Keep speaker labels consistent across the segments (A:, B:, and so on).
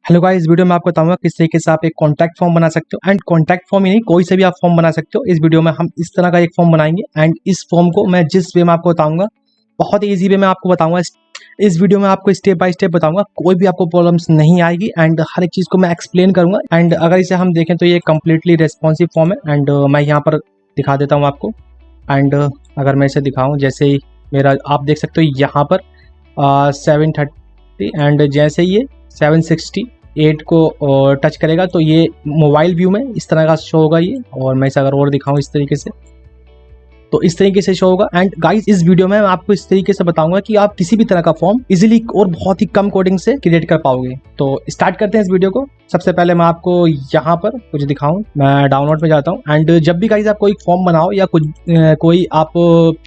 A: Hello guys, इस video में आपको बताऊंगा किस तरीके से आप एक कॉन्टैक्ट फॉर्म बना सकते हो। एंड कॉन्टैक्ट फॉर्म ही नहीं, कोई से भी आप फॉर्म बना सकते हो। इस वीडियो में हम इस तरह का एक फॉर्म बनाएंगे एंड इस फॉर्म को मैं जिस वे में आपको बताऊंगा, बहुत ही ईजी वे में आपको बताऊंगा। इस वीडियो में आपको स्टेप बाय स्टेप बताऊंगा, कोई भी आपको प्रॉब्लम्स नहीं आएगी एंड हर एक चीज़ को मैं एक्सप्लेन करूंगा। एंड अगर इसे हम देखें तो ये कम्प्लीटली रेस्पॉन्सिव फॉर्म है। एंड मैं यहाँ पर दिखा देता हूँ आपको। एंड अगर मैं इसे दिखाऊँ, जैसे ही मेरा आप देख सकते हो यहाँ पर 730 एंड जैसे ये 768 को टच करेगा तो ये मोबाइल व्यू में इस तरह का शो होगा ये। और मैं इसे अगर और दिखाऊं इस तरीके से तो इस तरीके से शो होगा। एंड गाइस, इस वीडियो में मैं आपको इस तरीके से बताऊंगा कि आप किसी भी तरह का फॉर्म इजीली और बहुत ही कम कोडिंग से क्रिएट कर पाओगे। तो स्टार्ट करते हैं इस वीडियो को। सबसे पहले मैं आपको यहाँ पर कुछ दिखाऊं, मैं डाउनलोड में जाता हूँ। एंड जब भी गाइस आप कोई फॉर्म बनाओ या कुछ कोई आप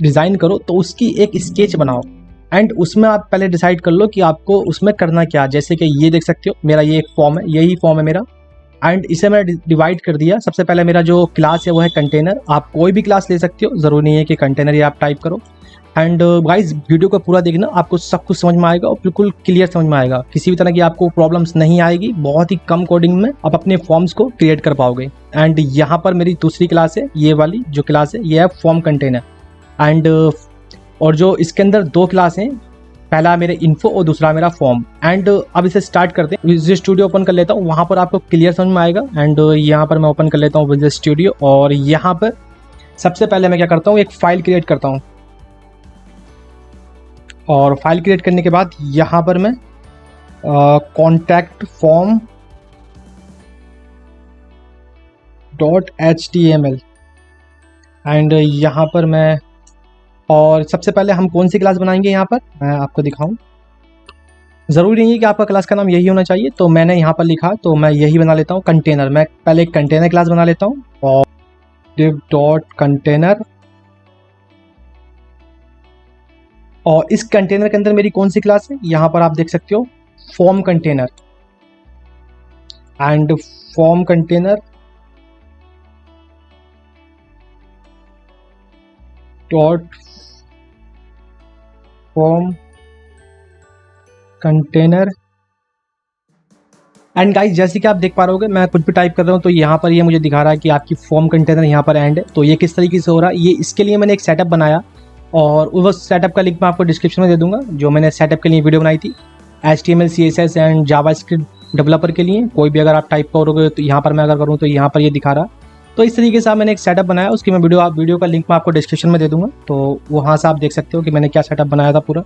A: डिजाइन करो तो उसकी एक स्केच बनाओ एंड उसमें आप पहले डिसाइड कर लो कि आपको उसमें करना क्या। जैसे कि ये देख सकते हो, मेरा ये एक फॉर्म है, यही फॉर्म है मेरा। एंड इसे मैंने डिवाइड कर दिया। सबसे पहले मेरा जो क्लास है वो है कंटेनर। आप कोई भी क्लास ले सकते हो, ज़रूरी नहीं है कि कंटेनर ही आप टाइप करो। एंड गाइस, वीडियो को पूरा देखना, आपको सब कुछ समझ में आएगा और बिल्कुल क्लियर समझ में आएगा। किसी भी तरह की आपको प्रॉब्लम्स नहीं आएगी। बहुत ही कम कोडिंग में आप अपने फॉर्म्स को क्रिएट कर पाओगे। एंड यहाँ पर मेरी दूसरी क्लास है, ये वाली जो क्लास है ये है फॉर्म कंटेनर। एंड और जो इसके अंदर दो क्लास हैं, पहला मेरे इन्फो और दूसरा मेरा फॉर्म। एंड अब इसे स्टार्ट करते हैं। विजुअल स्टूडियो ओपन कर लेता हूँ, वहाँ पर आपको क्लियर समझ में आएगा। एंड यहाँ पर मैं ओपन कर लेता हूँ विजुअल स्टूडियो और यहाँ पर सबसे पहले मैं क्या करता हूँ, एक फाइल क्रिएट करता हूँ। और फाइल क्रिएट करने के बाद यहाँ पर मैं कॉन्टैक्ट फॉर्म .html एंड यहाँ पर मैं, और सबसे पहले हम कौन सी क्लास बनाएंगे यहाँ पर मैं आपको दिखाऊं। ज़रूरी नहीं है कि आपका क्लास का नाम यही होना चाहिए, तो मैंने यहाँ पर लिखा तो मैं यही बना लेता हूँ, कंटेनर। मैं पहले एक कंटेनर क्लास बना लेता हूँ और div डॉट कंटेनर। और इस कंटेनर के अंदर मेरी कौन सी क्लास है, यहाँ पर आप देख सकते हो, form container. And form container dot form container. And guys, जैसे कि आप देख पा रहे होगे, मैं कुछ भी टाइप कर रहा हूँ तो यहाँ पर ये मुझे दिखा रहा है कि आपकी फॉर्म कंटेनर यहाँ पर एंड है। तो ये किस तरीके से हो रहा है, ये इसके लिए मैंने एक सेटअप बनाया और उस सेटअप का लिंक मैं आपको डिस्क्रिप्शन में दे दूंगा। जो मैंने सेटअप के लिए वीडियो बनाई थी HTML CSS and JavaScript developer के लिए, कोई भी अगर आप टाइप करोगे तो यहाँ पर मैं अगर करूँ तो यहाँ पर ये दिखा रहा। तो इस तरीके से मैंने एक सेटअप बनाया, उसकी मैं वीडियो का लिंक मैं आपको डिस्क्रिप्शन में दे दूंगा। तो वहाँ से आप देख सकते हो कि मैंने क्या सेटअप बनाया था पूरा।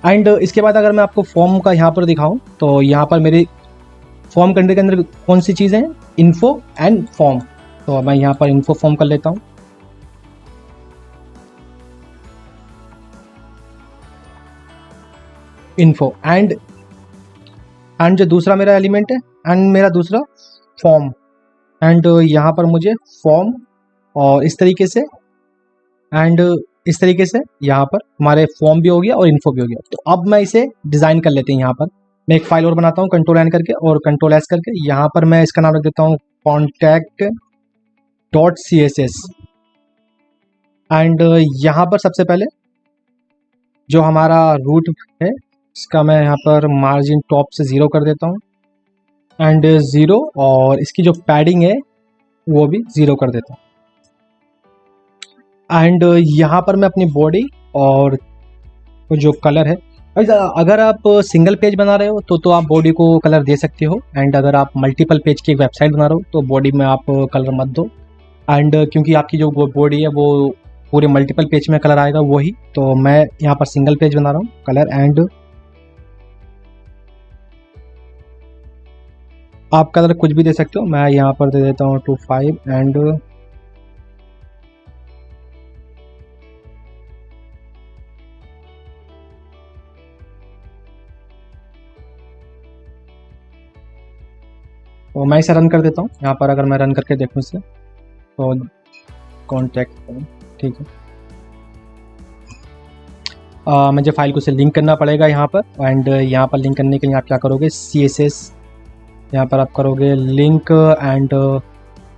A: एंड इसके बाद अगर मैं आपको फॉर्म का यहाँ पर दिखाऊँ तो यहाँ पर मेरे फॉर्म कंटेनर के अंदर कौन सी चीज़ें हैं, इन्फो एंड फॉर्म। तो मैं यहाँ पर इन्फो फॉर्म कर लेता हूँ। इन्फो एंड जो दूसरा मेरा एलिमेंट है एंड मेरा दूसरा फॉर्म। एंड यहाँ पर मुझे फॉर्म और इस तरीके से एंड इस तरीके से यहाँ पर हमारे फॉर्म भी हो गया और इन्फो भी हो गया। तो अब मैं इसे डिज़ाइन कर लेते हैं। यहाँ पर मैं एक फाइल और बनाता हूँ, कंट्रोल एन करके और कंट्रोल एस करके। यहाँ पर मैं इसका नाम रख देता हूँ contact.css। एंड यहाँ पर सबसे पहले जो हमारा रूट है इसका मैं यहाँ पर मार्जिन टॉप से 0 कर देता हूँ एंड 0, और इसकी जो पैडिंग है वो भी 0 कर देता हूँ। एंड यहाँ पर मैं अपनी बॉडी और जो कलर है, अगर आप सिंगल पेज बना रहे हो तो आप बॉडी को कलर दे सकते हो। एंड अगर आप मल्टीपल पेज की वेबसाइट बना रहे हो तो बॉडी में आप कलर मत दो। एंड क्योंकि आपकी जो बॉडी है वो पूरे मल्टीपल पेज में कलर आएगा वही, तो मैं यहाँ पर सिंगल पेज बना रहा हूँ कलर। एंड आप कलर कुछ भी दे सकते हो, मैं यहाँ पर दे देता हूँ 25 एंड तो मैं इसे रन कर देता हूँ। यहाँ पर अगर मैं रन करके देखूँ इसे तो कॉन्टैक्ट, ठीक है। मुझे फाइल को से लिंक करना पड़ेगा यहाँ पर। एंड यहाँ पर लिंक करने के लिए आप क्या करोगे, CSS यहाँ पर आप करोगे लिंक एंड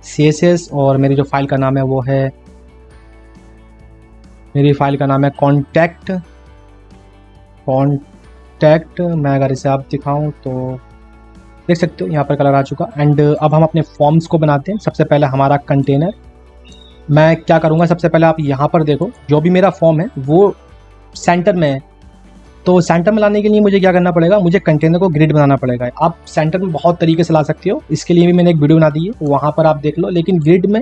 A: CSS। और मेरी जो फाइल का नाम है वो है, मेरी फाइल का नाम है कॉन्टैक्ट। मैं अगर इसे आप दिखाऊँ तो देख सकते हो यहाँ पर कलर आ चुका। एंड अब हम अपने फॉर्म्स को बनाते हैं। सबसे पहले हमारा कंटेनर, मैं क्या करूँगा, सबसे पहले आप यहाँ पर देखो जो भी मेरा फॉर्म है वो सेंटर में है। तो सेंटर में लाने के लिए मुझे क्या करना पड़ेगा, मुझे कंटेनर को ग्रिड बनाना पड़ेगा। आप सेंटर में बहुत तरीके से ला सकते हो, इसके लिए भी मैंने एक वीडियो बना दी है, वहाँ पर आप देख लो। लेकिन ग्रिड में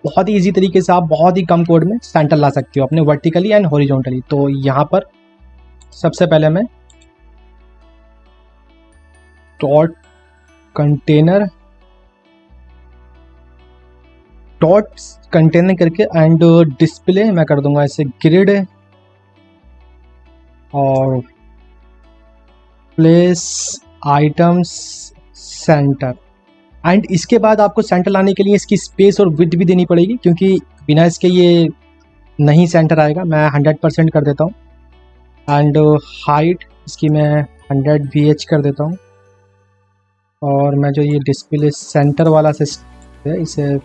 A: बहुत ही ईजी तरीके से आप बहुत ही कम कोड में सेंटर ला सकते हो अपने वर्टिकली एंड हॉरिजॉन्टली। तो यहाँ पर सबसे पहले मैं डॉट कंटेनर करके एंड डिस्प्ले मैं कर दूंगा इसे ग्रिड और प्लेस आइटम्स सेंटर। एंड इसके बाद आपको सेंटर लाने के लिए इसकी स्पेस और विड्थ भी देनी पड़ेगी, क्योंकि बिना इसके ये नहीं सेंटर आएगा। मैं 100% कर देता हूँ। एंड हाइट इसकी मैं 100 VH कर देता हूँ। और मैं जो ये डिस्प्ले सेंटर वाला सिस्टम है इसे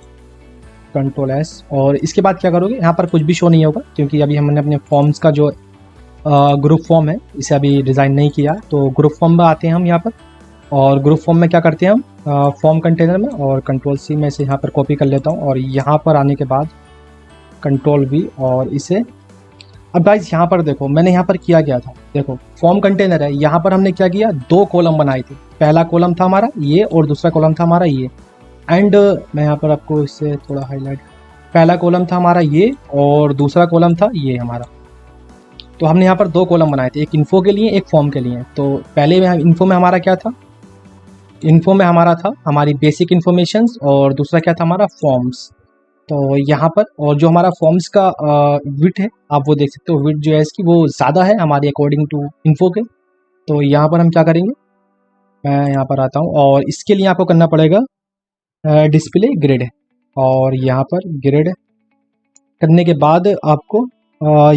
A: कंट्रोल S। और इसके बाद क्या करोगे, यहाँ पर कुछ भी शो नहीं होगा, क्योंकि अभी हमने अपने फॉर्म्स का जो ग्रुप फॉर्म है इसे अभी डिज़ाइन नहीं किया। तो ग्रुप फॉर्म में आते हैं हम यहाँ पर, और ग्रुप फॉर्म में क्या करते हैं हम, फॉर्म कंटेनर में, और कंट्रोल C में इसे यहाँ पर कॉपी कर लेता हूँ। और यहाँ पर आने के बाद कंट्रोल V और इसे, अब गाइज यहाँ पर देखो मैंने यहाँ पर किया गया था, देखो फॉर्म कंटेनर है, यहाँ पर हमने क्या किया, 2 कॉलम बनाए थे। पहला कॉलम था हमारा ये और दूसरा कॉलम था हमारा ये। एंड मैं यहाँ पर आपको इससे थोड़ा हाईलाइट, पहला कॉलम था हमारा ये और दूसरा कॉलम था ये हमारा। तो हमने यहाँ पर 2 कॉलम बनाए थे, एक इन्फो के लिए एक फॉर्म के लिए। तो पहले इन्फो में हमारा क्या था, इन्फो में हमारा था हमारी बेसिक इन्फॉर्मेशंस, और दूसरा क्या था हमारा फॉर्म्स। तो यहाँ पर, और जो हमारा फॉर्म्स का विड्थ है आप वो देख सकते हो, विड्थ जो है इसकी वो ज़्यादा है हमारी अकॉर्डिंग टू इन्फो के। तो यहाँ पर हम क्या करेंगे, मैं यहाँ पर आता हूँ और इसके लिए आपको करना पड़ेगा डिस्प्ले ग्रिड। और यहाँ पर ग्रिड करने के बाद आपको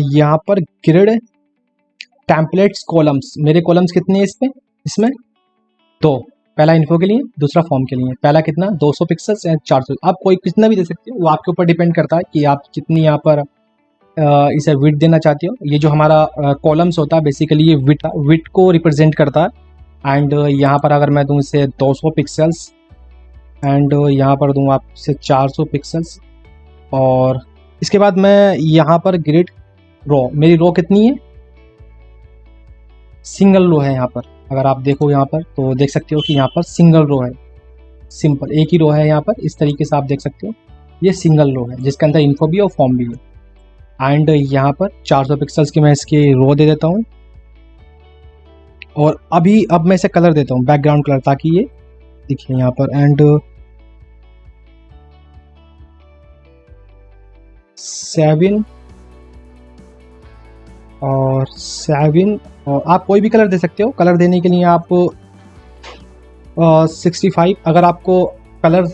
A: यहाँ पर ग्रिड टेम्पलेट्स कॉलम्स, मेरे कॉलम्स कितने हैं इसमें 2, पहला इन्फो के लिए दूसरा फॉर्म के लिए। पहला कितना 200 पिक्सल्स एंड 400, आप कोई कितना भी दे सकते हो, वो आपके ऊपर डिपेंड करता है कि आप कितनी यहाँ पर इसे विड्थ देना चाहते हो। ये जो हमारा कॉलम्स होता है बेसिकली ये विड्थ को रिप्रेजेंट करता है। एंड यहाँ पर अगर मैं दूँ इसे 200 पिक्सल्स एंड यहाँ पर दूँ आपसे 400 पिक्सल्स, और इसके बाद मैं यहाँ पर ग्रिड रो, मेरी रो कितनी है, सिंगल रो है यहाँ पर। अगर आप देखो यहाँ पर तो देख सकते हो कि यहाँ पर सिंगल रो है, सिंपल एक ही रो है यहाँ पर, इस तरीके से आप देख सकते हो ये सिंगल रो है जिसके अंदर इन्फो भी और फॉर्म भी है। एंड यहाँ पर 400 पिक्सल्स की मैं इसकी रो दे देता हूँ। और अब मैं इसे कलर देता हूँ, बैकग्राउंड कलर, ताकि ये दिखे यहाँ पर। एंड 7 और 7, और आप कोई भी कलर दे सकते हो। कलर देने के लिए आप 65, अगर आपको कलर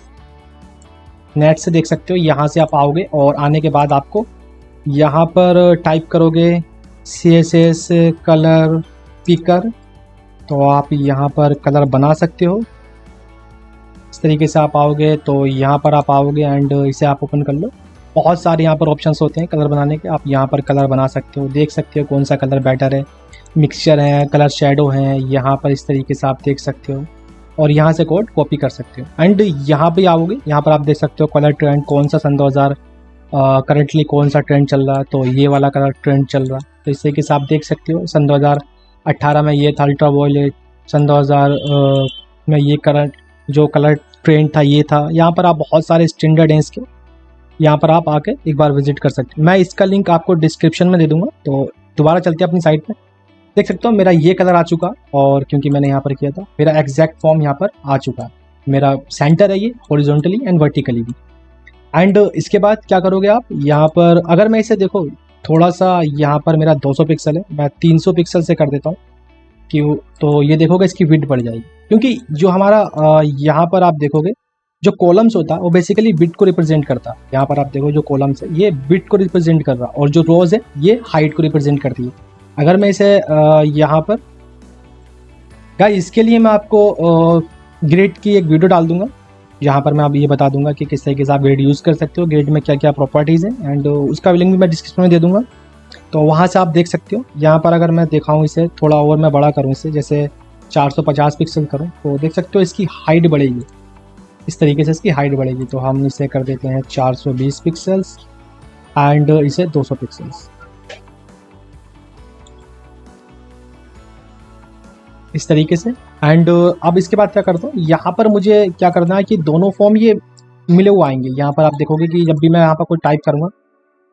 A: नेट से देख सकते हो, यहाँ से आप आओगे और आने के बाद आपको यहाँ पर टाइप करोगे CSS कलर पिकर, तो आप यहाँ पर कलर बना सकते हो। इस तरीके से आप आओगे तो यहाँ पर आप आओगे एंड इसे आप ओपन कर लो। बहुत सारे यहाँ पर ऑप्शंस होते हैं कलर बनाने के, आप यहाँ पर कलर बना सकते हो, देख सकते हो कौन सा कलर बेटर है, मिक्सचर है, कलर शेडो है, यहाँ पर इस तरीके से आप देख सकते हो। और यहाँ से कोड कॉपी कर सकते हो। एंड यहाँ पे आओगे, यहाँ पर आप देख सकते हो कलर ट्रेंड कौन सा सन 2000 करंटली कौन सा ट्रेंड चल रहा है, तो ये वाला कलर ट्रेंड चल रहा है। तो इस तरीके से आप देख सकते हो सन 2018 में ये था अल्ट्रा वॉयलेट, सन 2000 में ये करंट जो कलर ट्रेंड था ये था। यहाँ पर आप बहुत सारे स्टैंडर्ड हैं इसके, यहाँ पर आप आके एक बार विजिट कर सकते हो। मैं इसका लिंक आपको डिस्क्रिप्शन में दे दूंगा। तो दोबारा चलते हैं अपनी साइट पे, देख सकते हो मेरा ये कलर आ चुका, और क्योंकि मैंने यहाँ पर किया था मेरा एग्जैक्ट फॉर्म यहाँ पर आ चुका है। मेरा सेंटर है ये हॉरिजॉन्टली एंड वर्टिकली भी। एंड इसके बाद क्या करोगे आप, यहाँ पर अगर मैं इसे देखो थोड़ा सा, यहाँ पर मेरा 200 पिक्सल है, मैं 300 पिक्सल से कर देता हूँ कि तो ये देखोगे इसकी विड्थ बढ़ जाएगी, क्योंकि जो हमारा यहाँ पर आप देखोगे जो कॉलम्स होता है वो बेसिकली विड्थ को रिप्रेजेंट करता है। यहाँ पर आप देखो जो कॉलम्स है ये विड्थ को रिप्रेजेंट कर रहा है, और जो रोज है ये हाइट को रिप्रेजेंट करती है। अगर मैं इसे यहाँ पर गाइस, इसके लिए मैं आपको ग्रिड की एक वीडियो डाल दूंगा, जहाँ पर मैं अब ये बता दूंगा कि किस तरीके से आप ग्रिड यूज़ कर सकते हो, ग्रिड में क्या क्या प्रॉपर्टीज़ हैं, एंड उसका लिंक भी मैं डिस्क्रिप्शन में दे दूंगा, तो वहाँ से आप देख सकते हो। यहाँ पर अगर मैं दिखाऊँ इसे थोड़ा और मैं बड़ा करूँ इसे, जैसे 450 पिक्सल करूँ तो देख सकते हो इसकी हाइट बढ़ेगी, इस तरीके से इसकी हाइट बढ़ेगी। तो हम इसे कर देते हैं 420 पिक्सल्स एंड इसे 200 पिक्सल्स, इस तरीके से। एंड अब इसके बाद क्या करता हूँ, यहाँ पर मुझे क्या करना है कि दोनों फॉर्म ये मिले हुए आएंगे। यहाँ पर आप देखोगे कि जब भी मैं यहाँ पर कोई टाइप करूँगा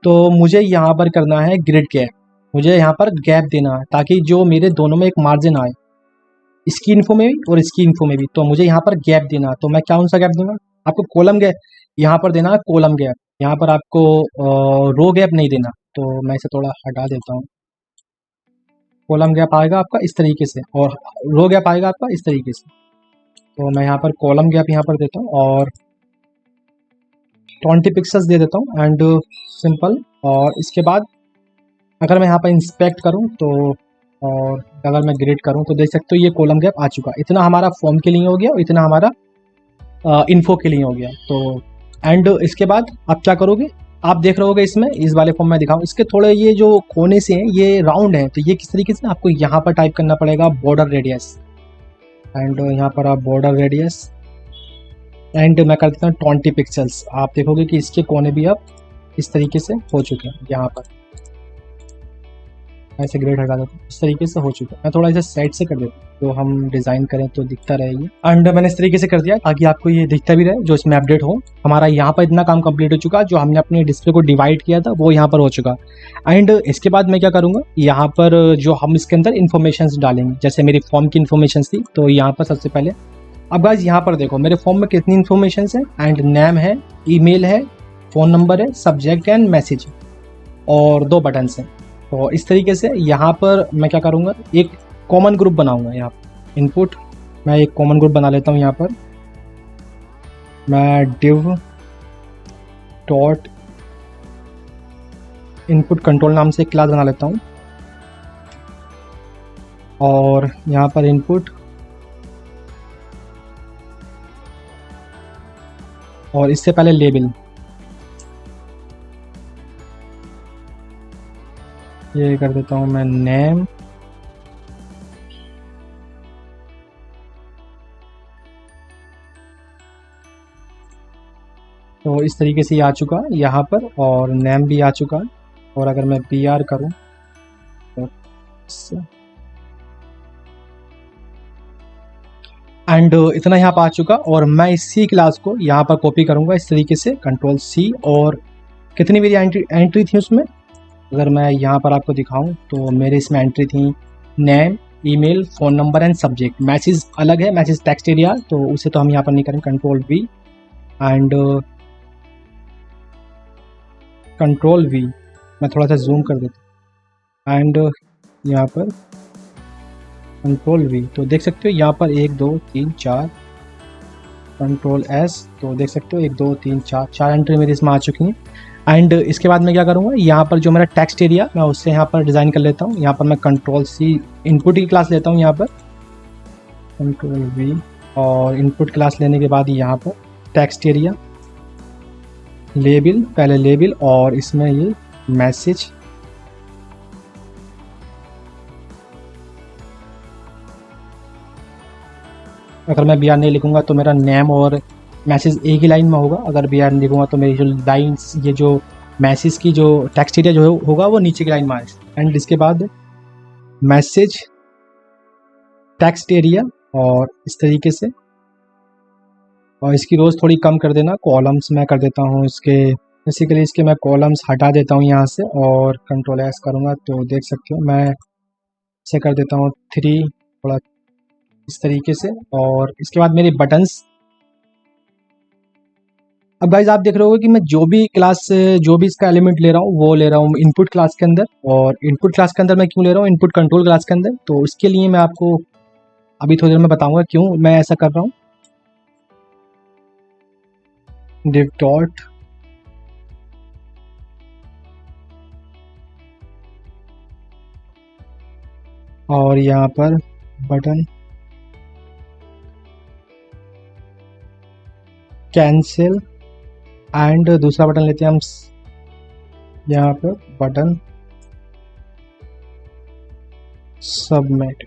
A: तो मुझे यहाँ पर करना है ग्रिड गैप, मुझे यहाँ पर गैप देना है ताकि जो मेरे दोनों में एक मार्जिन आए, इसकी इन्फो में भी और इसकी इन्फो में भी। तो मुझे यहाँ पर गैप देना है, तो मैं कौन सा गैप दूंगा, आपको कॉलम गैप यहाँ पर देना है, कॉलम गैप। यहाँ पर आपको रो गैप नहीं देना, तो मैं इसे थोड़ा हटा देता हूँ। कॉलम गैप आएगा आपका इस तरीके से और रो गैप आएगा आपका इस तरीके से। तो मैं यहाँ पर कॉलम गैप यहाँ पर देता हूँ और 20 पिक्सल्स दे देता हूँ एंड सिंपल। और इसके बाद अगर मैं यहाँ पर इंस्पेक्ट करूँ तो, और अगर मैं ग्रेड करूँ तो देख सकते हो ये कॉलम गैप आ चुका। इतना हमारा फॉर्म के लिए हो गया और इतना हमारा इन्फो के लिए हो गया। तो एंड इसके बाद आप क्या करोगे, आप देख रहे होगे इसमें, इस वाले फॉर्म में दिखाऊँ, इसके थोड़े ये जो कोने से हैं ये राउंड हैं, तो ये किस तरीके से आपको यहाँ पर टाइप करना पड़ेगा बॉर्डर रेडियस। एंड यहाँ पर आप बॉर्डर रेडियस एंड मैं कर देता हूँ 20 पिक्सल्स। आप देखोगे कि इसके कोने भी अब इस तरीके से हो चुके हैं। यहाँ पर ऐसे ग्रेड हटा देता हूँ, इस तरीके से हो चुका है। मैं थोड़ा इसे साइड से कर देता हूँ तो हम डिज़ाइन करें तो दिखता रहेगी। एंड मैंने इस तरीके से कर दिया ताकि आपको ये दिखता भी रहे जो इसमें अपडेट हो। हमारा यहाँ पर इतना काम कंप्लीट हो चुका, जो हमने अपने डिस्प्ले को डिवाइड किया था वो यहाँ पर हो चुका। एंड इसके बाद मैं क्या करूँगा, यहाँ पर जो हम इसके अंदर इन्फॉर्मेशन डालेंगे, जैसे मेरी फॉर्म की इन्फॉर्मेशन थी, तो यहाँ पर सबसे पहले अब गाइस यहाँ पर देखो मेरे फॉर्म में कितनी इन्फॉर्मेशन है। एंड नेम है, ईमेल है, फ़ोन नंबर है, सब्जेक्ट एंड मैसेज और 2 बटन्स हैं। तो इस तरीके से यहाँ पर मैं क्या करूँगा, एक कॉमन ग्रुप बनाऊँगा। यहाँ पर इनपुट मैं एक कॉमन ग्रुप बना लेता हूँ। यहाँ पर मैं div डॉट इनपुट कंट्रोल नाम से एक क्लास बना लेता हूँ और यहाँ पर इनपुट और इससे पहले लेबल, ये कर देता हूँ मैं नेम, तो इस तरीके से ये आ चुका है यहाँ पर और नेम भी आ चुका है। और अगर मैं PR करूँ तो एंड इतना यहाँ पर आ चुका। और मैं इसी क्लास को यहाँ पर कॉपी करूँगा इस तरीके से, Ctrl+C। और कितनी मेरी एंट्री थी उसमें, अगर मैं यहाँ पर आपको दिखाऊं तो मेरे इसमें एंट्री थी name, email, phone number and subject. Message अलग है, मैसेज टेक्स्ट एरिया, तो उसे तो हम यहाँ पर नहीं करेंगे। Ctrl+V एंड Ctrl+V, मैं थोड़ा सा जूम कर देता हूँ एंड यहाँ पर Ctrl+V, तो देख सकते हो यहाँ पर 1 2 3 4, Ctrl+S, तो देख सकते हो 1 2 3 4 एंट्री मेरी इसमें आ चुकी हैं। एंड इसके बाद मैं क्या करूँगा, यहाँ पर जो मेरा टेक्स्ट एरिया मैं उससे यहाँ पर डिज़ाइन कर लेता हूँ। यहाँ पर मैं Ctrl+C इनपुट की क्लास लेता हूँ, यहाँ पर Ctrl+V और इनपुट क्लास लेने के बाद यहाँ पर टेक्स्ट एरिया, लेबल, पहले लेबल और इसमें ये मैसेज, अगर मैं BR नहीं लिखूँगा तो मेरा नेम और मैसेज एक ही लाइन में होगा। अगर BR नहीं लिखूँगा तो मेरी जो लाइन्स, ये जो मैसेज की जो टेक्स्ट एरिया जो होगा वो नीचे की लाइन में आएगा। एंड इसके बाद मैसेज टेक्स्ट एरिया और इस तरीके से, और इसकी रोज़ थोड़ी कम कर देना, कॉलम्स मैं कर देता हूँ इसके, बेसिकली इसके मैं कॉलम्स हटा देता हूँ यहाँ से और Ctrl+S करूँगा तो देख सकते हो मैं इसे कर देता हूँ 3, थोड़ा इस तरीके से। और इसके बाद मेरे बटन्स, अब गाइज आप देख रहे हो कि मैं जो भी क्लास से जो भी इसका एलिमेंट ले रहा हूँ वो ले रहा हूँ इनपुट क्लास के अंदर। और इनपुट क्लास के अंदर मैं क्यों ले रहा हूँ, इनपुट कंट्रोल क्लास के अंदर, तो इसके लिए मैं आपको अभी थोड़ी देर में बताऊंगा क्यों मैं ऐसा कर रहा हूँ। div डॉट और यहाँ पर बटन कैंसिल एंड दूसरा बटन लेते हैं हम यहाँ पर बटन सबमिट।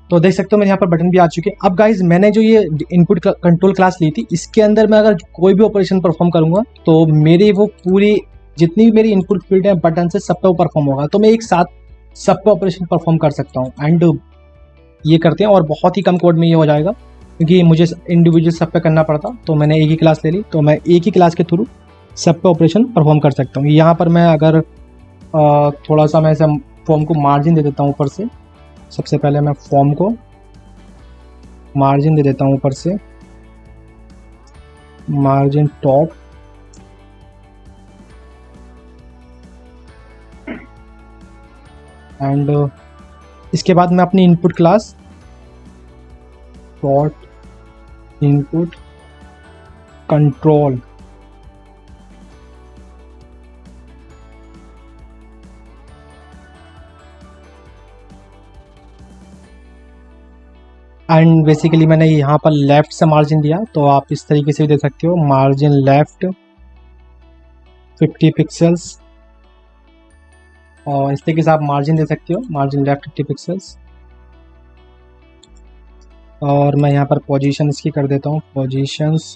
A: तो देख सकते हो मेरे यहाँ पर बटन भी आ चुके हैं। अब गाइज मैंने जो ये इनपुट कंट्रोल क्लास ली थी, इसके अंदर मैं अगर कोई भी ऑपरेशन परफॉर्म करूंगा तो मेरी वो पूरी जितनी भी मेरी इनपुट फील्ड है बटन से सब पे वो परफॉर्म होगा, तो मैं एक साथ सब पे ऑपरेशन परफॉर्म कर सकता हूँ। एंड ये करते हैं और बहुत ही कम कोड में ये हो जाएगा, क्योंकि मुझे इंडिविजुअल सब पे करना पड़ता, तो मैंने एक ही क्लास ले ली, तो मैं एक ही क्लास के थ्रू सब पे ऑपरेशन परफॉर्म कर सकता हूँ। यहाँ पर मैं अगर थोड़ा सा मैं ऐसे फॉर्म को मार्जिन दे देता हूँ ऊपर से। सबसे पहले मैं फॉर्म को मार्जिन दे देता हूँ ऊपर से, मार्जिन टॉप, एंड इसके बाद मैं अपनी input class dot input control and basically मैंने यहाँ पर लेफ्ट से मार्जिन दिया, तो आप इस तरीके से भी दे सकते हो, मार्जिन लेफ्ट 50 पिक्सल्स, और इस तरीके से आप मार्जिन दे सकते हो, मार्जिन लेफ्ट 50 पिक्सल्स। और मैं यहाँ पर पोजीशन इसकी कर देता हूँ, पोजीशंस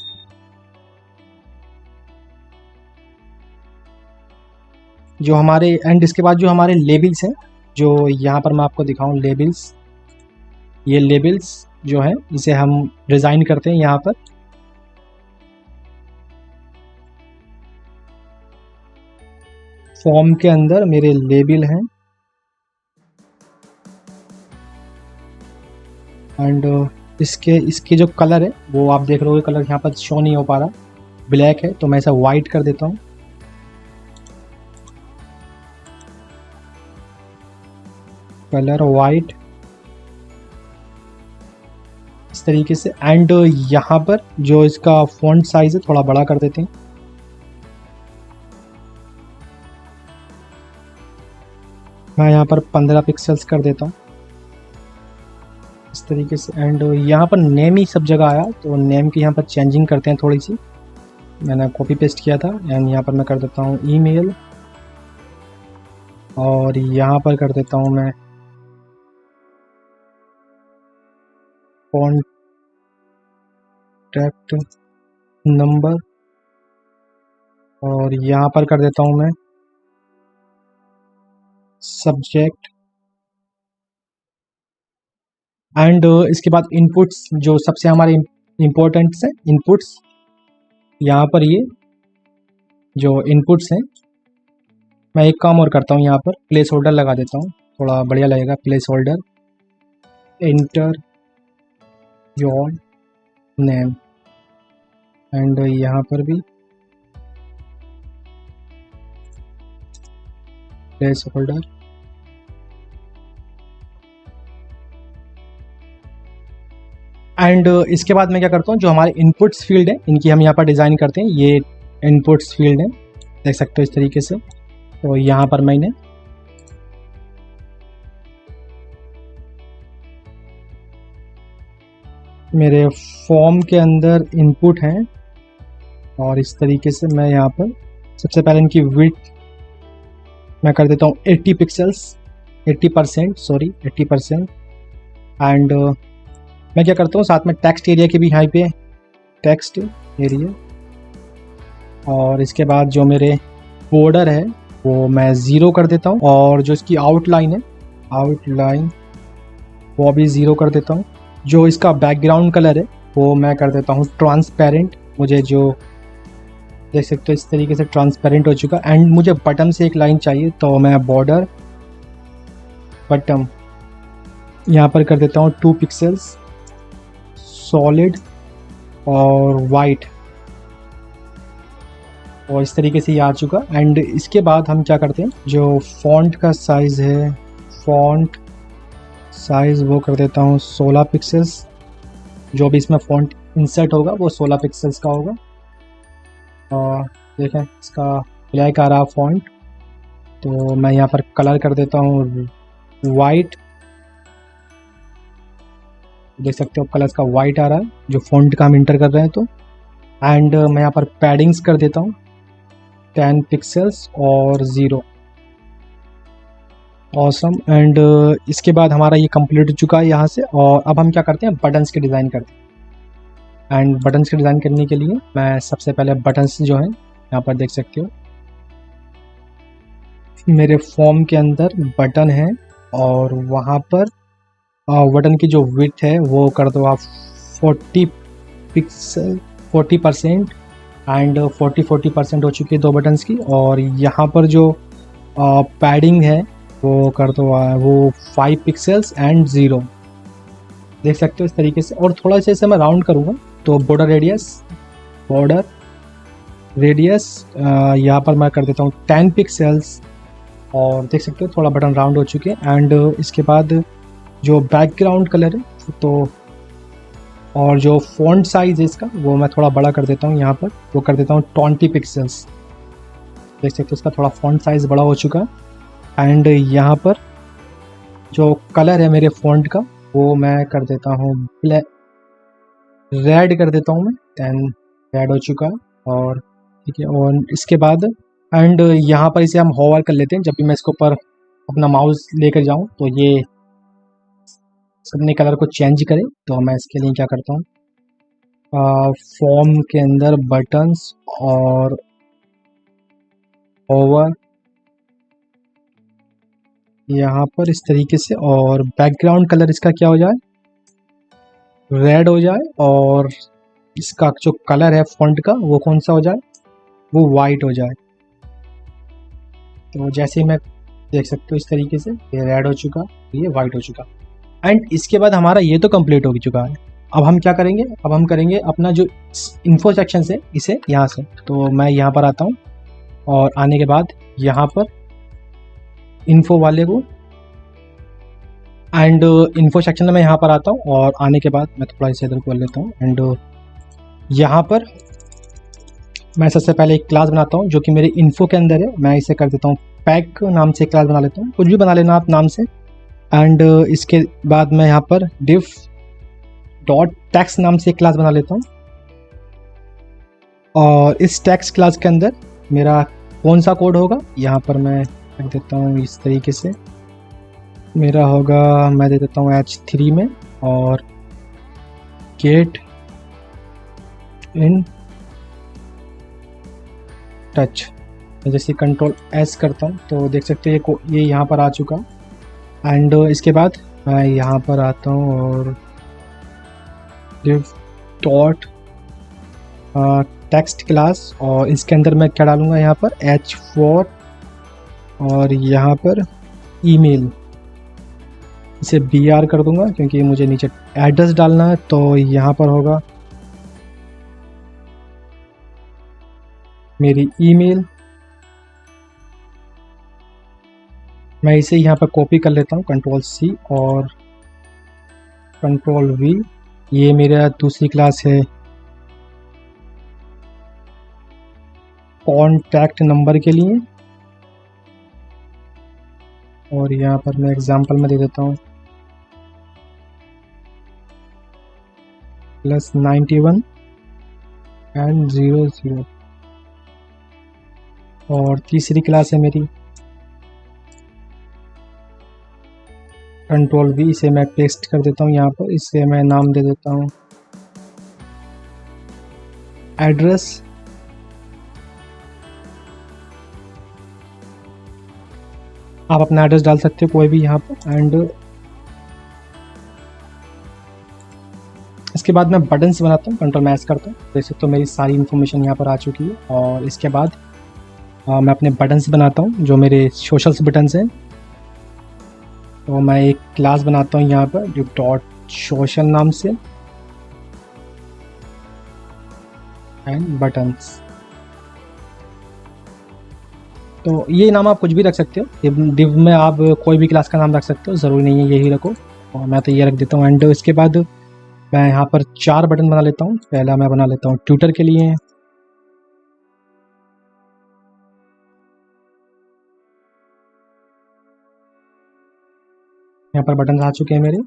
A: जो हमारे, एंड इसके बाद जो हमारे लेबल्स हैं, जो यहाँ पर मैं आपको दिखाऊं लेबल्स, ये लेबल्स जो है इसे हम डिज़ाइन करते हैं यहाँ पर। फॉर्म के अंदर मेरे लेबल हैं, एंड इसके जो कलर है वो आप देख रहे हो, कलर यहाँ पर शो नहीं हो पा रहा, ब्लैक है, तो मैं इसे वाइट कर देता हूँ, कलर वाइट इस तरीके से। एंड यहाँ पर जो इसका फॉन्ट साइज है थोड़ा बड़ा कर देते हैं, मैं यहाँ पर 15 पिक्सल्स कर देता हूँ इस तरीके से। एंड यहाँ पर नेम ही सब जगह आया, तो नेम की यहाँ पर चेंजिंग करते हैं थोड़ी सी, मैंने कॉपी पेस्ट किया था। एंड यहाँ पर मैं कर देता हूँ ईमेल, और यहाँ पर कर देता हूँ मैं कॉन्टैक्ट नंबर, और यहाँ पर कर देता हूँ मैं सब्जेक्ट। एंड इसके बाद इनपुट्स जो सबसे हमारे इम्पोर्टेंट्स हैं, इनपुट्स यहाँ पर ये जो इनपुट्स हैं, मैं एक काम और करता हूँ, यहाँ पर प्लेस होल्डर लगा देता हूँ, थोड़ा बढ़िया लगेगा। Place holder, enter your name, and यहाँ पर भी प्लेस होल्डर, एंड इसके बाद मैं क्या करता हूँ, जो हमारे इनपुट्स फील्ड है इनकी हम यहाँ पर डिज़ाइन करते हैं। ये इनपुट्स फील्ड है, देख सकते हो इस तरीके से। तो यहाँ पर मैंने मेरे फॉर्म के अंदर इनपुट हैं, और इस तरीके से मैं यहाँ पर सबसे पहले इनकी विड्थ मैं कर देता हूँ 80 पिक्सल्स, 80%, सॉरी 80%। एंड मैं क्या करता हूँ, साथ में टेक्स्ट एरिया के भी यहाँ पे टेक्स्ट एरिया, और इसके बाद जो मेरे बॉर्डर है वो मैं 0 कर देता हूँ, और जो इसकी आउटलाइन है, आउटलाइन वो भी 0 कर देता हूँ। जो इसका बैकग्राउंड कलर है वो मैं कर देता हूँ ट्रांसपेरेंट, मुझे जो देख सकते हो इस तरीके से ट्रांसपेरेंट हो चुका। एंड मुझे बटन से एक लाइन चाहिए, तो मैं बॉर्डर बटन यहाँ पर कर देता हूँ 2 पिक्सल्स, सॉलिड और वाइट, और इस तरीके से ये आ चुका। एंड इसके बाद हम क्या करते हैं, जो फॉन्ट का साइज़ है, फॉन्ट साइज़ वो कर देता हूँ 16 पिक्सल्स, जो भी इसमें फॉन्ट इंसर्ट होगा वो 16 पिक्सल्स का होगा। और देखें इसका ब्लैक आ रहा फॉन्ट, तो मैं यहाँ पर कलर कर देता हूँ वाइट, देख सकते हो कलर का वाइट आ रहा है जो फॉन्ट का हम इंटर कर रहे हैं। तो एंड मैं यहाँ पर पैडिंग्स कर देता हूँ 10 पिक्सल्स और 0, ऑसम। एंड इसके बाद हमारा ये कंप्लीट हो चुका है यहाँ से। और अब हम क्या करते हैं, बटन्स के डिज़ाइन करते हैं। एंड बटन्स के डिज़ाइन करने के लिए मैं सबसे पहले बटन्स जो है यहाँ पर देख सकते हो मेरे फॉर्म के अंदर बटन है, और वहाँ पर बटन की जो विड्थ है वो कर दो आप 40 पिक्सल 40%। एंड 40% हो चुकी है दो बटन्स की। और यहाँ पर जो पैडिंग है वो कर दो वो 5 पिक्सल्स एंड 0, देख सकते हो इस तरीके से। और थोड़ा सा इसे मैं राउंड करूँगा तो बॉर्डर रेडियस यहाँ पर मैं कर देता हूँ 10 पिक्सल्स। और देख सकते हो थोड़ा बटन राउंड हो चुके हैं। एंड इसके बाद जो बैकग्राउंड कलर है तो और जो फॉन्ट साइज है इसका वो मैं थोड़ा बड़ा कर देता हूँ, यहाँ पर वो कर देता हूँ 20 पिक्सल्स। देख सकते हो इसका थोड़ा फॉन्ट साइज बड़ा हो चुका है। एंड यहाँ पर जो कलर है मेरे फॉन्ट का वो मैं कर देता हूँ ब्लैक, रेड कर देता हूँ मैं। देन रेड हो चुका है। और ठीक है, और इसके बाद एंड यहाँ पर इसे हम होवर कर लेते हैं। जब भी मैं इसके ऊपर अपना माउस लेकर जाऊँ तो ये अपने कलर को चेंज करे। तो मैं इसके लिए क्या करता हूँ, फॉर्म के अंदर बटन्स और होवर यहाँ पर इस तरीके से। और बैकग्राउंड कलर इसका क्या हो जाए, रेड हो जाए। और इसका जो कलर है फॉन्ट का वो कौन सा हो जाए, वो वाइट हो जाए। तो जैसे ही मैं देख सकते हो इस तरीके से ये रेड हो चुका, ये वाइट हो चुका। एंड इसके बाद हमारा ये तो कंप्लीट हो चुका है। अब हम क्या करेंगे, अब हम करेंगे अपना जो इन्फो सेक्शन से इसे यहाँ से। तो मैं यहाँ पर आता हूँ और आने के बाद यहाँ पर इन्फो वाले को एंड इन्फो सेक्शन में मैं यहाँ पर आता हूँ। और आने के बाद मैं थोड़ा इसे इधर खोल लेता हूँ। एंड यहाँ पर मैं सबसे पहले एक क्लास बनाता हूँ जो कि मेरे इन्फो के अंदर है। मैं इसे कर देता हूँ पैक नाम से क्लास बना लेता हूँ, कुछ भी बना लेना आप नाम से। एंड इसके बाद मैं यहाँ पर div डॉट टेक्स्ट नाम से एक क्लास बना लेता हूँ। और इस टेक्स्ट क्लास के अंदर मेरा कौन सा कोड होगा, यहाँ पर मैं रख देता हूँ इस तरीके से। मेरा होगा, मैं दे देता हूँ H3 में और गेट इन टच। जैसे कंट्रोल S करता हूँ तो देख सकते हैं ये यहाँ पर आ चुका। एंड इसके बाद मैं यहाँ पर आता हूँ और div डॉट टेक्स्ट क्लास, और इसके अंदर मैं क्या डालूँगा, यहाँ पर H4 और यहाँ पर ईमेल, इसे BR कर दूंगा क्योंकि मुझे नीचे एड्रेस डालना है। तो यहाँ पर होगा मेरी ईमेल, मैं इसे यहाँ पर कॉपी कर लेता हूँ कंट्रोल C और कंट्रोल V। ये मेरा दूसरी क्लास है कॉन्टैक्ट नंबर के लिए, और यहाँ पर मैं एग्जांपल में दे देता हूँ +91 एंड 00। और तीसरी क्लास है मेरी कंट्रोल V, इसे मैं पेस्ट कर देता हूँ यहाँ पर। इसे मैं नाम दे देता हूँ एड्रेस। आप अपना एड्रेस डाल सकते हो कोई भी यहाँ पर। एंड इसके बाद मैं बटन्स बनाता हूँ, कंट्रोल मैच करता हूँ। वैसे तो मेरी सारी इन्फॉर्मेशन यहाँ पर आ चुकी है। और इसके बाद मैं अपने बटन्स बनाता हूँ जो मेरे सोशल्स बटन्स हैं। तो मैं एक क्लास बनाता हूँ यहाँ पर जो डॉट सोशल नाम से एंड बटन्स। तो ये नाम आप कुछ भी रख सकते हो, डिव में आप कोई भी क्लास का नाम रख सकते हो, ज़रूरी नहीं है यही रखो। और मैं तो ये रख देता हूँ। एंड इसके बाद मैं यहाँ पर 4 बटन बना लेता हूँ। पहला मैं बना लेता हूँ ट्विटर के लिए, यहाँ पर बटन आ चुके हैं मेरे।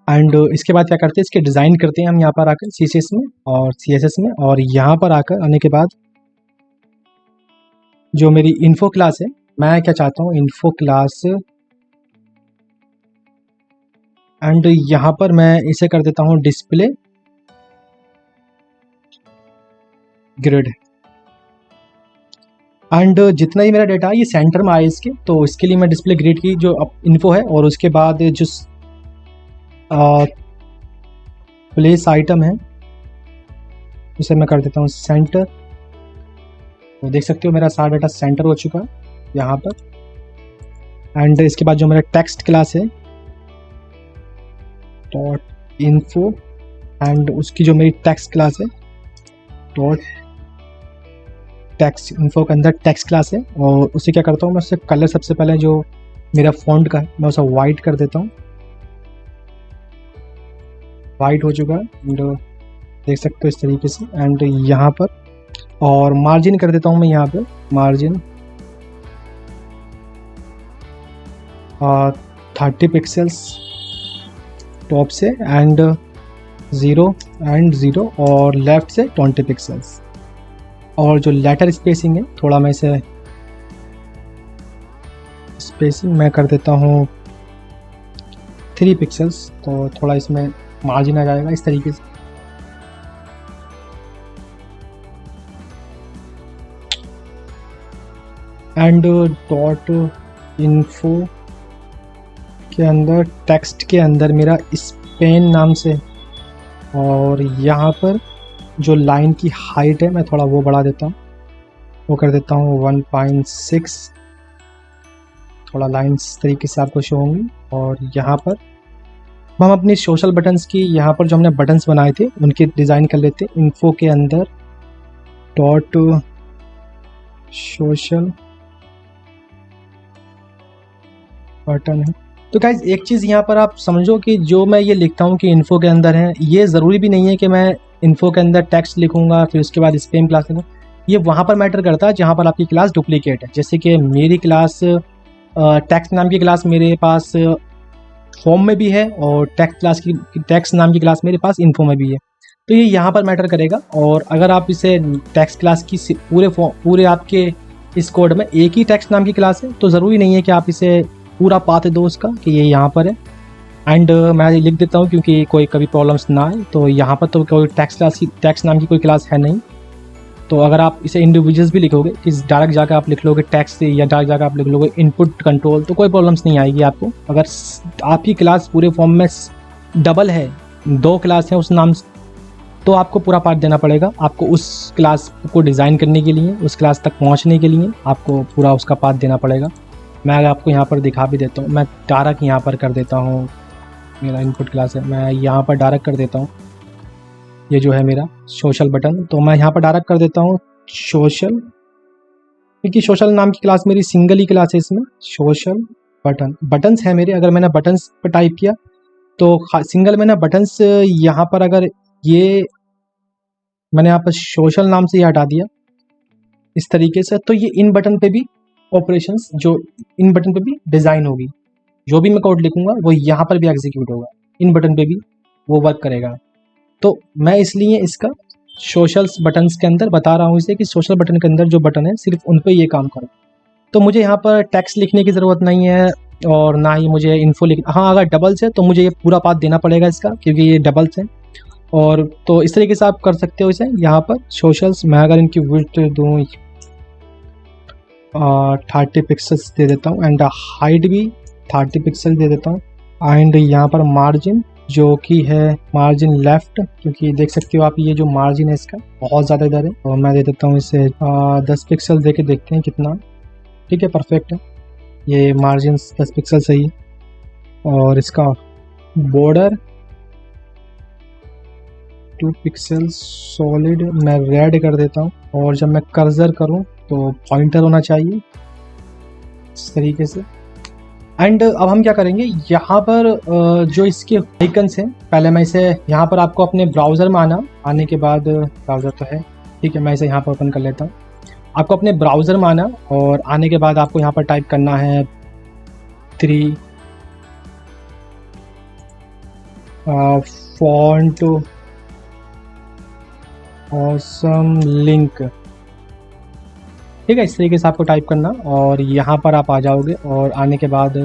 A: एंड इसके बाद क्या करते हैं, इसके डिज़ाइन करते हैं हम यहाँ पर आकर CSS में और CSS में। और यहाँ पर आकर आने के बाद जो मेरी इन्फो क्लास है, मैं क्या चाहता हूँ, इन्फो क्लास एंड यहाँ पर मैं इसे कर देता हूँ डिस्प्ले ग्रिड। एंड जितना ही मेरा डेटा है ये सेंटर में आए इसके, तो इसके लिए मैं डिस्प्ले ग्रिड की जो इन्फो है और उसके बाद जो प्लेस आइटम है उसे मैं कर देता हूँ सेंटर। तो देख सकते हो मेरा सारा डाटा सेंटर हो चुका है यहाँ पर। एंड इसके बाद जो मेरा टेक्स्ट क्लास है डॉट इन्फो, एंड उसकी जो मेरी टेक्स्ट क्लास है डॉट टेक्स्ट इन्फो के अंदर टेक्स्ट क्लास है, और उसे क्या करता हूँ मैं उससे कलर सबसे पहले जो मेरा फॉन्ट का है मैं उसे वाइट कर देता हूँ। वाइट हो चुका है एंड देख सकते हो इस तरीके से। एंड यहाँ पर और मार्जिन कर देता हूँ मैं यहाँ पे मार्जिन 30 पिक्सल्स टॉप से एंड 0 एंड 0 और लेफ्ट से 20 पिक्सल्स। और जो लेटर स्पेसिंग है थोड़ा मैं इसे स्पेसिंग मैं कर देता हूँ 3 पिक्सल्स, तो थोड़ा इसमें मार्जिन आ जाएगा इस तरीके से। एंड डॉट इन्फो के अंदर टेक्स्ट के अंदर मेरा स्पेन नाम से, और यहाँ पर जो लाइन की हाइट है मैं थोड़ा वो बढ़ा देता हूँ, वो कर देता हूँ 1.6। थोड़ा लाइन्स इस तरीके से आपको शो होंगी। और यहाँ पर हम अपनी सोशल बटन्स की यहाँ पर जो हमने बटन्स बनाए थे उनकी डिज़ाइन कर लेते हैं। इन्फो के अंदर डॉट सोशल बटन है। तो गाइज एक चीज़ यहाँ पर आप समझो कि जो मैं ये लिखता हूँ कि इन्फो के अंदर है, ये ज़रूरी भी नहीं है कि मैं इन्फो के अंदर टेक्स्ट लिखूंगा फिर उसके बाद स्पेम क्लास लिखूँ। ये वहाँ पर मैटर करता है जहाँ पर आपकी क्लास डुप्लीकेट है। जैसे कि मेरी क्लास टेक्स्ट नाम की क्लास मेरे पास फॉर्म में भी है और टेक्स्ट नाम की क्लास मेरे पास इन्फो में भी है, तो ये यहाँ पर मैटर करेगा। और अगर आप इसे टेक्स्ट क्लास की पूरे आपके इस कोड में एक ही टेक्स्ट नाम की क्लास है तो ज़रूरी नहीं है कि आप इसे पूरा पाते दो उसका कि ये यहाँ पर है। एंड मैं लिख देता हूँ क्योंकि कोई कभी प्रॉब्लम्स ना आए। तो यहाँ पर तो कोई टेक्स्ट नाम की कोई क्लास है नहीं, तो अगर आप इसे इंडिविजुअल्स भी लिखोगे कि डायरेक्ट जाकर आप लिख लोगे टेक्स्ट या डायरेक्ट जाकर आप लिख लोगे इनपुट कंट्रोल तो कोई प्रॉब्लम्स नहीं आएगी आपको। अगर आपकी क्लास पूरे फॉर्म में डबल है, 2 क्लास है उस नाम से, तो आपको पूरा पार्ट देना पड़ेगा। आपको उस क्लास को डिज़ाइन करने के लिए, उस क्लास तक पहुँचने के लिए आपको पूरा उसका पार्ट देना पड़ेगा। मैं आपको यहाँ पर दिखा भी देता हूँ। मैं डायरेक्ट यहाँ पर कर देता हूँ, मेरा इनपुट क्लास है, मैं यहाँ पर डायरेक्ट कर देता हूँ ये जो है मेरा सोशल बटन, तो मैं यहाँ पर डायरेक्ट कर देता हूँ सोशल, क्योंकि सोशल नाम की क्लास मेरी सिंगल ही क्लास है इसमें। सोशल बटन्स है मेरे, अगर मैंने बटन्स पर टाइप किया तो सिंगल मैंने बटन्स यहाँ पर, अगर ये मैंने यहाँ पर सोशल नाम से ही हटा दिया इस तरीके से, तो ये इन बटन पे भी ऑपरेशंस जो इन बटन पे भी डिज़ाइन होगी, जो भी मैं कोड लिखूंगा वो यहाँ पर भी एग्जीक्यूट होगा, इन बटन पे भी वो वर्क करेगा। तो मैं इसलिए इसका सोशल बटन्स के अंदर बता रहा हूँ इसे कि सोशल बटन के अंदर जो बटन है सिर्फ उन पे ये काम करे। तो मुझे यहाँ पर टेक्स्ट लिखने की ज़रूरत नहीं है और ना ही मुझे इन्फो हाँ अगर डबल्स है तो मुझे ये पूरा पाथ देना पड़ेगा इसका, क्योंकि ये डबल्स है। और तो इस तरीके से आप कर सकते हो इसे। यहाँ पर सोशल्स मैं अगर इनकी विड्थ दूँ 30 पिक्सल्स दे देता हूँ एंड हाइट भी 30 पिक्सल दे देता हूँ। एंड यहाँ पर मार्जिन जो कि है मार्जिन लेफ्ट, क्योंकि देख सकते हो आप ये जो मार्जिन है इसका बहुत ज़्यादा इधर है, और मैं दे देता हूँ इसे 10 पिक्सल दे के देखते हैं कितना। ठीक है, परफेक्ट है, ये मार्जिन 10 पिक्सल सही है। और इसका बॉर्डर 2 पिक्सल सॉलिड मैं रेड कर देता हूँ, और जब मैं कर्सर करूँ तो पॉइंटर होना चाहिए इस तरीके से। एंड अब हम क्या करेंगे, यहाँ पर जो इसके आइकन्स हैं, पहले मैं इसे यहाँ पर आपको अपने ब्राउज़र में आने के बाद, ब्राउज़र तो है ठीक है, मैं इसे यहाँ पर ओपन कर लेता हूँ। आपको अपने ब्राउज़र में आना और आने के बाद आपको यहाँ पर टाइप करना है 3 फॉन्ट ऑसम लिंक। ठीक है, इस तरीके से आपको टाइप करना और यहाँ पर आप आ जाओगे, और आने के बाद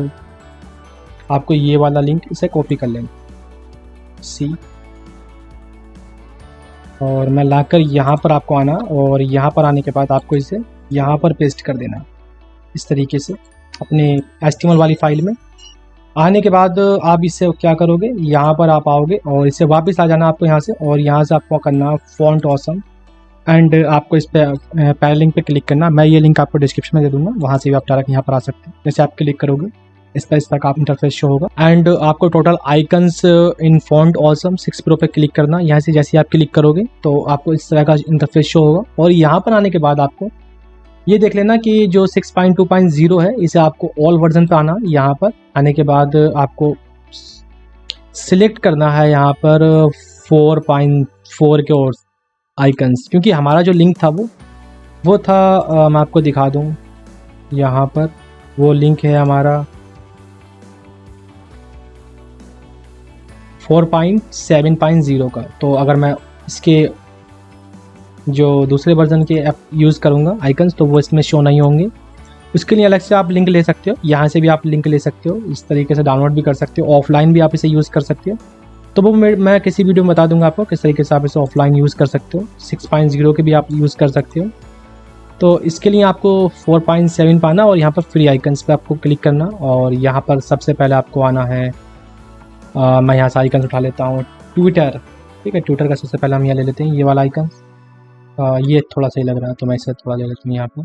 A: आपको ये वाला लिंक इसे कॉपी कर लेना, सी, और मैं लाकर यहाँ पर आपको आना, और यहाँ पर आने के बाद आपको इसे यहाँ पर पेस्ट कर देना इस तरीके से अपने HTML वाली फाइल में। आने के बाद आप इससे क्या करोगे, यहाँ पर आप आओगे और इसे वापस आ जाना आपको यहाँ से, और यहाँ से आपको करना फॉन्ट ऑसम, एंड आपको इस पर पहले लिंक पे क्लिक करना। मैं ये लिंक आपको डिस्क्रिप्शन में दे दूँगा, वहाँ से भी आप डायरेक्ट यहाँ पर आ सकते हैं। जैसे आप क्लिक करोगे इस पर का इंटरफेस शो होगा, एंड आपको टोटल आइकन्स इन फॉन्ट ऑसम 6 प्रो पे क्लिक करना। यहाँ से जैसे आप क्लिक करोगे तो आपको इस तरह का इंटरफेस शो होगा, और यहाँ पर आने के बाद आपको ये देख लेना कि जो 6.2.0 है इसे आपको ऑल वर्जन पे आना। यहाँ पर आने के बाद आपको सिलेक्ट करना है यहाँ पर 4.4 के और आइकन्स, क्योंकि हमारा जो लिंक था वो था, मैं आपको दिखा दूँ, यहाँ पर वो लिंक है हमारा 4.7.0 का। तो अगर मैं इसके जो दूसरे वर्जन के ऐप यूज़ करूँगा आइकन्स, तो वो इसमें शो नहीं होंगे। उसके लिए अलग से आप लिंक ले सकते हो, यहाँ से भी आप लिंक ले सकते हो, इस तरीके से डाउनलोड भी कर सकते हो, ऑफलाइन भी आप इसे यूज़ कर सकते हो। तो वो मैं किसी वीडियो में बता दूंगा आपको किस तरीके से आप इसे ऑफलाइन यूज़ कर सकते हो। 6.0 के भी आप यूज़ कर सकते हो। तो इसके लिए आपको 4.7 पाना, और यहाँ पर फ्री आइकन्स पे आपको क्लिक करना, और यहाँ पर सबसे पहले आपको आना है, मैं यहाँ से आइकन्स उठा लेता हूँ, ट्विटर, ठीक है, ट्विटर का सबसे पहले हम यहाँ ले लेते हैं ये वाला आइकन। ये थोड़ा सही लग रहा है तो मैं इसे थोड़ा ले लेता हूँ यहाँ पर।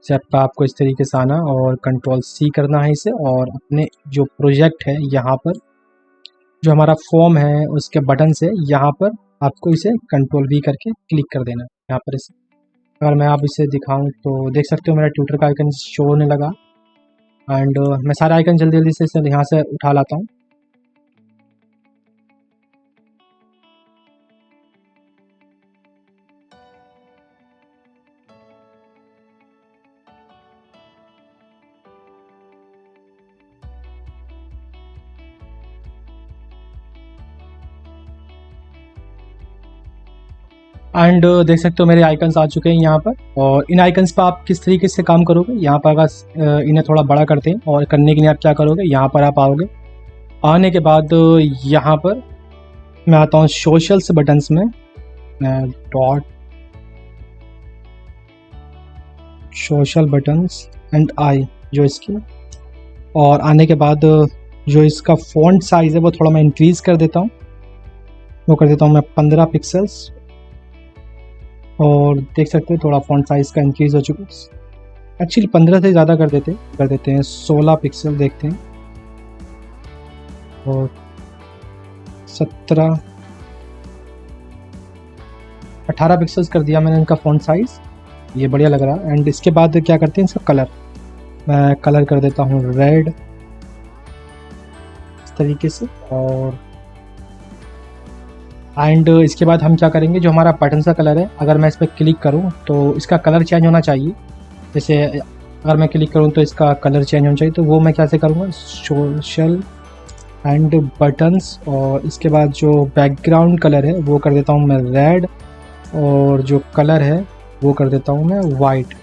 A: स्टेप पर आपको इस तरीके से आना और Ctrl+C करना है इसे, और अपने जो प्रोजेक्ट है यहाँ पर जो हमारा फॉर्म है उसके बटन से यहाँ पर आपको इसे Ctrl+V करके क्लिक कर देना यहाँ पर इसे। अगर मैं आप इसे दिखाऊं तो देख सकते हो मेरा ट्विटर का आइकन शो होने लगा, एंड मैं सारे आइकन जल्दी जल्दी से यहाँ से उठा लाता हूँ। एंड देख सकते हो मेरे आइकन्स आ चुके हैं यहाँ पर, और इन आइकन्स पर आप किस तरीके से काम करोगे, यहाँ पर अगर इन्हें थोड़ा बड़ा करते हैं, और करने के लिए आप क्या करोगे, यहाँ पर आप आओगे। आने के बाद यहाँ पर मैं आता हूँ सोशल्स बटन्स में, dot social buttons and I जो इसकी, और आने के बाद जो इसका फॉन्ट साइज़ है वो थोड़ा मैं इंक्रीज़ कर देता हूँ, वो कर देता हूँ मैं 15 पिक्सल्स, और देख सकते हैं थोड़ा फॉन्ट साइज़ का इंक्रीज़ हो चुका है। एक्चुअली 15 से ज़्यादा कर देते हैं 16 पिक्सल देखते हैं, और 18 पिक्सल्स कर दिया मैंने इनका फॉन्ट साइज़, ये बढ़िया लग रहा है। एंड इसके बाद क्या करते हैं इसका कलर, मैं कलर कर देता हूँ रेड इस तरीके से, और एंड इसके बाद हम क्या करेंगे, जो हमारा बटन का कलर है अगर मैं इस पर क्लिक करूँ तो इसका कलर चेंज होना चाहिए। जैसे अगर मैं क्लिक करूँ तो इसका कलर चेंज होना चाहिए, तो वो मैं कैसे करूँगा, सोशल एंड बटन्स, और इसके बाद जो बैकग्राउंड कलर है वो कर देता हूँ मैं रेड, और जो कलर है वो कर देता हूँ मैं वाइट,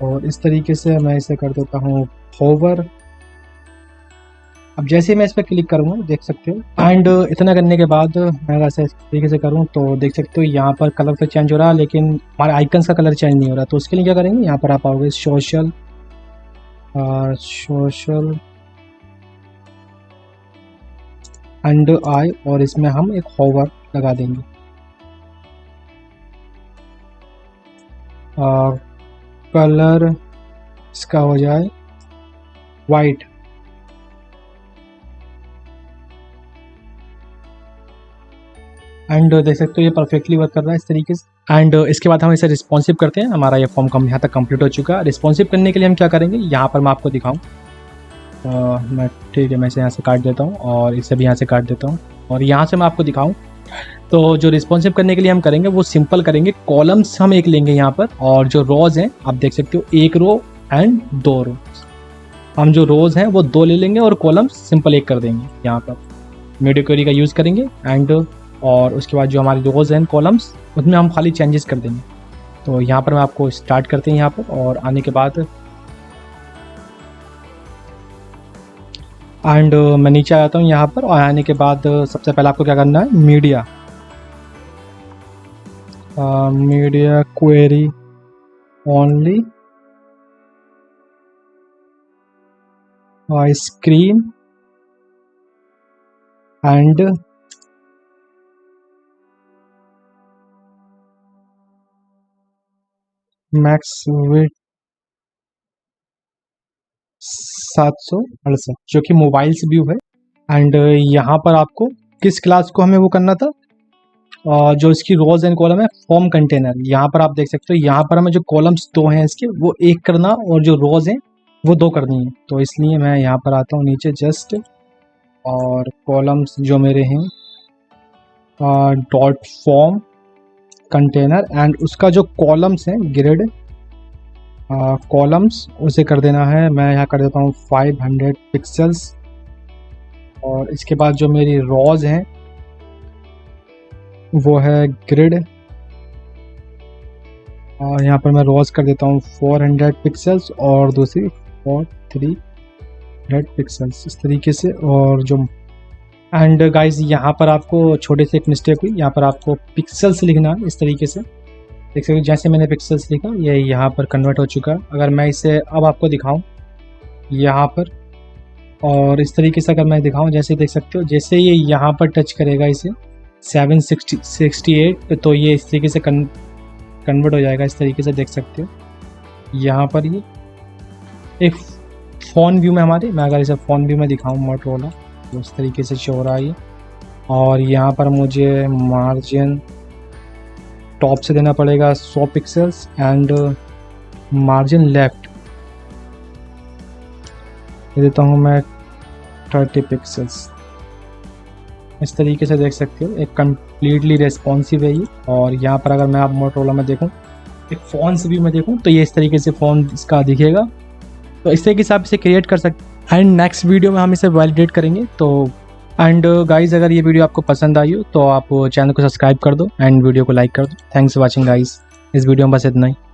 A: और इस तरीके से मैं इसे कर देता हूँ होवर। अब जैसे मैं इस पर क्लिक करूँगा देख सकते हो, एंड इतना करने के बाद मैं वैसे इस तरीके से करूँ तो देख सकते हो यहाँ पर कलर तो चेंज हो रहा है, लेकिन हमारे आइकन्स का कलर चेंज नहीं हो रहा। तो उसके लिए क्या करेंगे, यहाँ पर आप आओगे सोशल एंड आई, और इसमें हम एक होवर लगा देंगे, और कलर इसका हो जाए वाइट। एंड देख सकते हो ये परफेक्टली वर्क कर रहा है इस तरीके से। एंड इसके बाद हम इसे रिस्पॉन्सिव करते हैं। हमारा ये फॉर्म कम यहाँ तक कंप्लीट हो चुका है। रिस्पॉन्सिव करने के लिए हम क्या करेंगे, यहाँ पर मैं आपको दिखाऊँ, मैं ठीक है मैं इसे यहाँ से काट देता हूँ, और इसे भी यहाँ से काट देता हूँ, और यहाँ से मैं आपको दिखाऊँ तो जो रिस्पॉन्सिव करने के लिए हम करेंगे वो सिंपल करेंगे। कॉलम्स हम एक लेंगे यहाँ पर, और जो रोज़ हैं आप देख सकते हो 1 रो एंड 2 रो। हम जो रोज़ हैं वो 2 ले लेंगे और कॉलम्स सिंपल 1 कर देंगे। यहाँ पर मीडियो क्वेरी का यूज़ करेंगे, एंड और उसके बाद जो हमारी रोज़ एंड कॉलम्स उसमें हम खाली चेंजेस कर देंगे। तो यहाँ पर मैं आपको स्टार्ट करते हैं यहाँ पर, और आने के बाद एंड मैं नीचे आ जाता हूँ यहाँ पर, और आने के बाद सबसे पहले आपको क्या करना है, media media query only screen and max width 768, जो कि मोबाइल्स व्यू है। एंड यहाँ पर आपको किस क्लास को हमें वो करना था, जो इसकी रोज एंड कॉलम है, फॉर्म कंटेनर। यहाँ पर आप देख सकते हो, यहाँ पर हमें जो कॉलम्स 2 हैं इसके, वो 1 करना, और जो रोज हैं वो 2 करनी है। तो इसलिए मैं यहाँ पर आता हूँ नीचे जस्ट, और कॉलम्स जो मेरे हैं डॉट फॉर्म कंटेनर, एंड उसका जो कॉलम्स हैं ग्रिड कॉलम्स, उसे कर देना है, मैं यहाँ कर देता हूँ 500 पिक्सल्स। और इसके बाद जो मेरी रोज हैं वो है ग्रिड, और यहाँ पर मैं रोज कर देता हूँ 400 पिक्सल्स, और दूसरी 300 पिक्सल्स, इस तरीके से। और जो एंड गाइज यहाँ पर आपको छोटे से एक मिस्टेक हुई, यहाँ पर आपको पिक्सल्स लिखना है इस तरीके से, देख सकते हो जैसे मैंने पिक्सल्स लिखा ये यहाँ पर कन्वर्ट हो चुका है। अगर मैं इसे अब आपको दिखाऊं यहाँ पर, और इस तरीके से अगर मैं दिखाऊं, जैसे देख सकते हो जैसे ये यहाँ पर टच करेगा इसे 768 तो ये इस तरीके से कन्वर्ट हो जाएगा, इस तरीके से देख सकते हो। यहाँ पर ये एक फ़ोन व्यू में हमारे, मैं अगर इसे फ़ोन व्यू में दिखाऊँ मोटोरोला, तो इस तरीके से शो हो रहा है। और यहाँ पर मुझे मार्जिन टॉप से देना पड़ेगा 100 पिक्सल्स, एंड मार्जिन लेफ्ट देता हूँ मैं 30 पिक्सल्स, इस तरीके से देख सकते हो। एक कम्प्लीटली रेस्पॉन्सिव है ये। और यहाँ पर अगर मैं आप मोटोरोला में देखूँ, एक फ़ोन से भी मैं देखूँ, तो ये इस तरीके से फ़ोन इसका दिखेगा। तो इस तरीके से आप इसे क्रिएट कर सकते हैं, एंड नेक्स्ट वीडियो में हम इसे वैलिडेट करेंगे। तो एंड गाइज अगर ये वीडियो आपको पसंद आई हो तो आप चैनल को सब्सक्राइब कर दो एंड वीडियो को लाइक कर दो। थैंक्स फॉर वाचिंग गाइज, इस वीडियो में बस इतना ही।